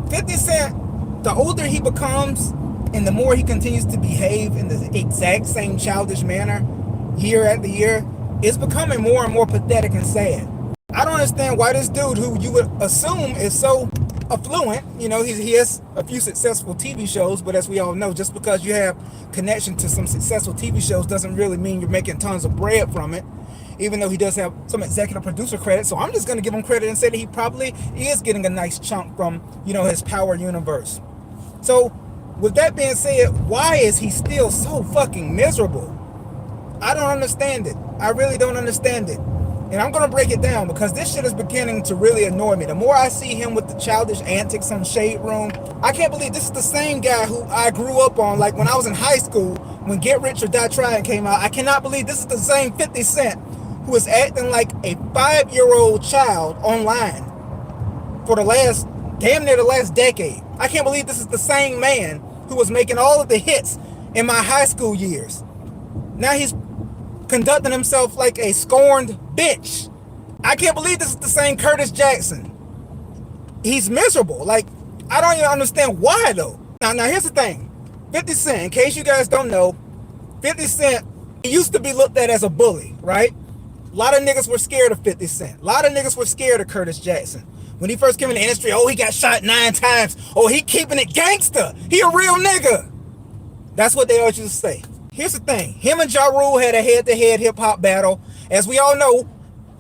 50 Cent, the older he becomes and the more he continues to behave in the exact same childish manner year after year, it's becoming more and more pathetic and sad. I don't understand why this dude, who you would assume is so affluent, he has a few successful TV shows, but as we all know, just because you have connection to some successful TV shows doesn't really mean you're making tons of bread from it, even though he does have some executive producer credit. So I'm just going to give him credit and say that he probably is getting a nice chunk from, his power universe. So with that being said, why is he still so fucking miserable? I don't understand it. I really don't understand it. And I'm going to break it down because this shit is beginning to really annoy me. The more I see him with the childish antics on Shade Room, I can't believe this is the same guy who I grew up on, like when I was in high school, when Get Rich or Die Trying came out. I cannot believe this is the same 50 Cent who is acting like a 5-year-old child online for damn near the last decade. I can't believe this is the same man who was making all of the hits in my high school years. Now he's conducting himself like a scorned bitch. I can't believe this is the same Curtis Jackson. He's miserable. Like, I don't even understand why though. Now here's the thing. 50 Cent, in case you guys don't know, 50 Cent, he used to be looked at as a bully, right? A lot of niggas were scared of 50 Cent. A lot of niggas were scared of Curtis Jackson. When he first came in the industry, he got shot 9 times. He keeping it gangster. He a real nigga. That's what they always used to say. Here's the thing. Him and Ja Rule had a head-to-head hip-hop battle. As we all know,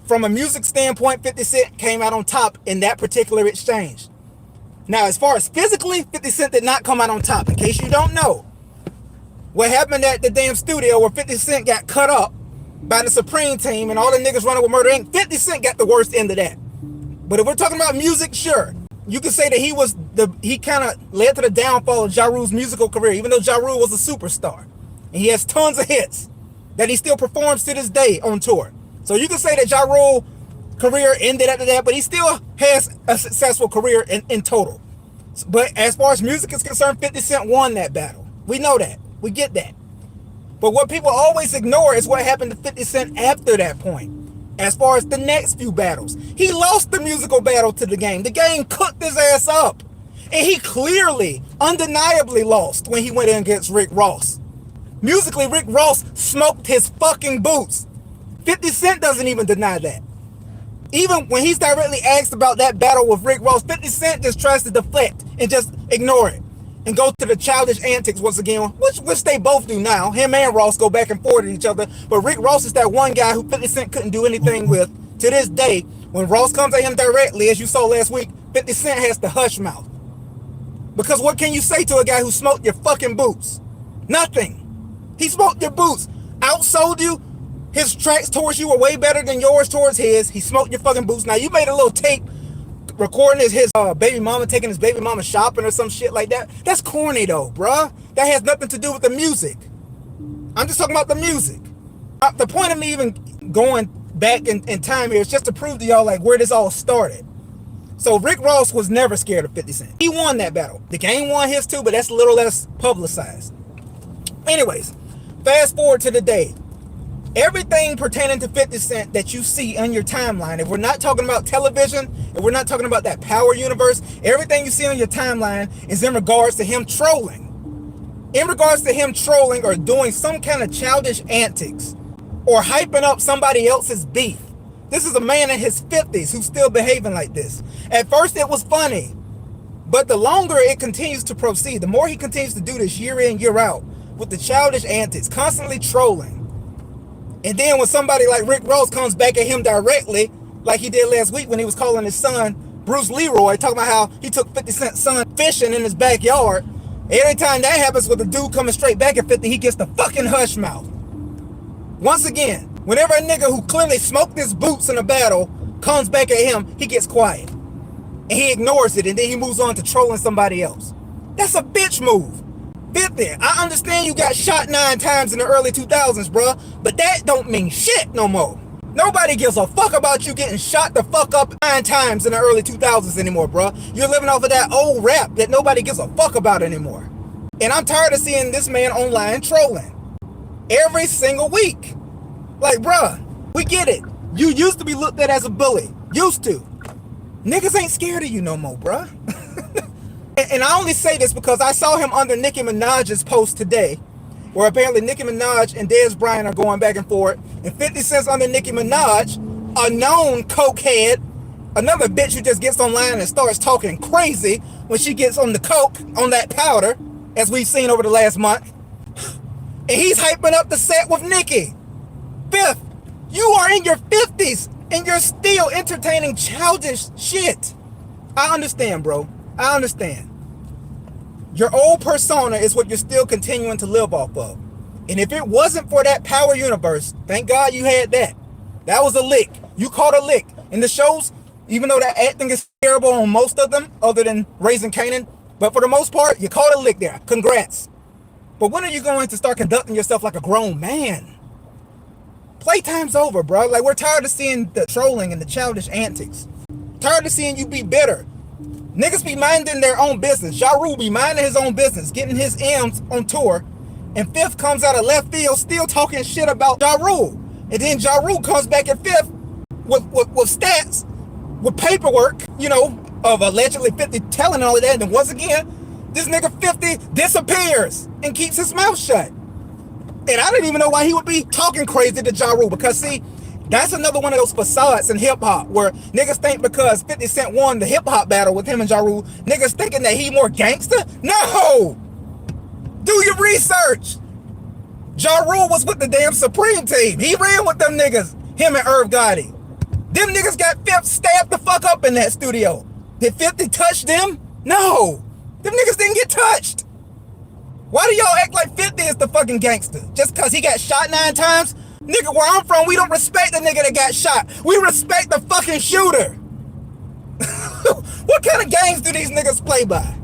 from a music standpoint, 50 Cent came out on top in that particular exchange. Now, as far as physically, 50 Cent did not come out on top. In case you don't know, what happened at the damn studio where 50 Cent got cut up by the Supreme Team and all the niggas running with Murder Inc., 50 Cent got the worst end of that. But if we're talking about music, sure. You could say that he kind of led to the downfall of Ja Rule's musical career, even though Ja Rule was a superstar. And he has tons of hits that he still performs to this day on tour. So you can say that Ja Rule's career ended after that, but he still has a successful career in total. But as far as music is concerned, 50 Cent won that battle. We know that. We get that. But what people always ignore is what happened to 50 Cent after that point. As far as the next few battles, he lost the musical battle to The Game. The Game cooked his ass up. And he clearly, undeniably lost when he went in against Rick Ross. Musically, Rick Ross smoked his fucking boots. 50 Cent doesn't even deny that. Even when he's directly asked about that battle with Rick Ross, 50 Cent just tries to deflect and just ignore it and go to the childish antics once again, which they both do now. Him and Ross go back and forth at each other, but Rick Ross is that one guy who 50 Cent couldn't do anything with. To this day, when Ross comes at him directly, as you saw last week, 50 Cent has to hush mouth. Because what can you say to a guy who smoked your fucking boots? Nothing. He smoked your boots, outsold you. His tracks towards you were way better than yours towards his. He smoked your fucking boots. Now, you made a little tape recording his baby mama, taking his baby mama shopping or some shit like that. That's corny though, bruh. That has nothing to do with the music. I'm just talking about the music. The point of me even going back in time here is just to prove to y'all like where this all started. So Rick Ross was never scared of 50 Cent. He won that battle. The Game won his too, but that's a little less publicized. Anyways, fast forward to the day. Everything pertaining to 50 Cent that you see on your timeline, if we're not talking about television, if we're not talking about that power universe, everything you see on your timeline is in regards to him trolling. In regards to him trolling or doing some kind of childish antics or hyping up somebody else's beef. This is a man in his 50s who's still behaving like this. At first it was funny, but the longer it continues to proceed, the more he continues to do this year in, year out with the childish antics, constantly trolling. And then when somebody like Rick Ross comes back at him directly, like he did last week when he was calling his son Bruce Leroy, talking about how he took 50 Cent's son fishing in his backyard. Every time that happens with a dude coming straight back at 50, he gets the fucking hush mouth. Once again, whenever a nigga who clearly smoked his boots in a battle comes back at him, he gets quiet. And he ignores it, and then he moves on to trolling somebody else. That's a bitch move. 50, I understand you got shot 9 times in the early 2000s, bruh, but that don't mean shit no more. Nobody gives a fuck about you getting shot the fuck up 9 times in the early 2000s anymore, bruh. You're living off of that old rap that nobody gives a fuck about anymore. And I'm tired of seeing this man online trolling every single week. Like, bruh, we get it. You used to be looked at as a bully. Used to. Niggas ain't scared of you no more, bruh. And I only say this because I saw him under Nicki Minaj's post today, where apparently Nicki Minaj and Dez Bryant are going back and forth, and 50 Cent's under Nicki Minaj, a known cokehead, another bitch who just gets online and starts talking crazy when she gets on the coke, on that powder, as we've seen over the last month. And he's hyping up the set with Nicki. Fifth, you are in your 50s and you're still entertaining childish shit. I understand, bro. I understand. Your old persona is what you're still continuing to live off of. And if it wasn't for that power universe, thank God you had that. That was a lick. You caught a lick. In the shows, even though that acting is terrible on most of them, other than Raising Kanan, but for the most part, you caught a lick there. Congrats. But when are you going to start conducting yourself like a grown man? Playtime's over, bro. Like, we're tired of seeing the trolling and the childish antics. Tired of seeing you be bitter. Niggas be minding their own business. Ja Rule be minding his own business, getting his M's on tour. And Fifth comes out of left field still talking shit about Ja Rule. And then Ja Rule comes back at Fifth with stats, with paperwork, you know, of allegedly 50 telling all of that. And then once again, this nigga 50 disappears and keeps his mouth shut. And I didn't even know why he would be talking crazy to Ja Rule, because see, that's another one of those facades in hip-hop where niggas think because 50 Cent won the hip-hop battle with him and Ja Rule, niggas thinking that he more gangster? No! Do your research! Ja Rule was with the damn Supreme team. He ran with them niggas, him and Irv Gotti. Them niggas got 50 stabbed the fuck up in that studio. Did 50 touch them? No! Them niggas didn't get touched. Why do y'all act like 50 is the fucking gangster? Just because he got shot 9 times? Nigga, where I'm from, we don't respect the nigga that got shot. We respect the fucking shooter. What kind of games do these niggas play by?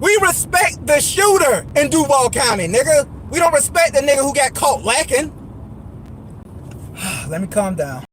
We respect the shooter in Duval County, nigga. We don't respect the nigga who got caught lacking. Let me calm down.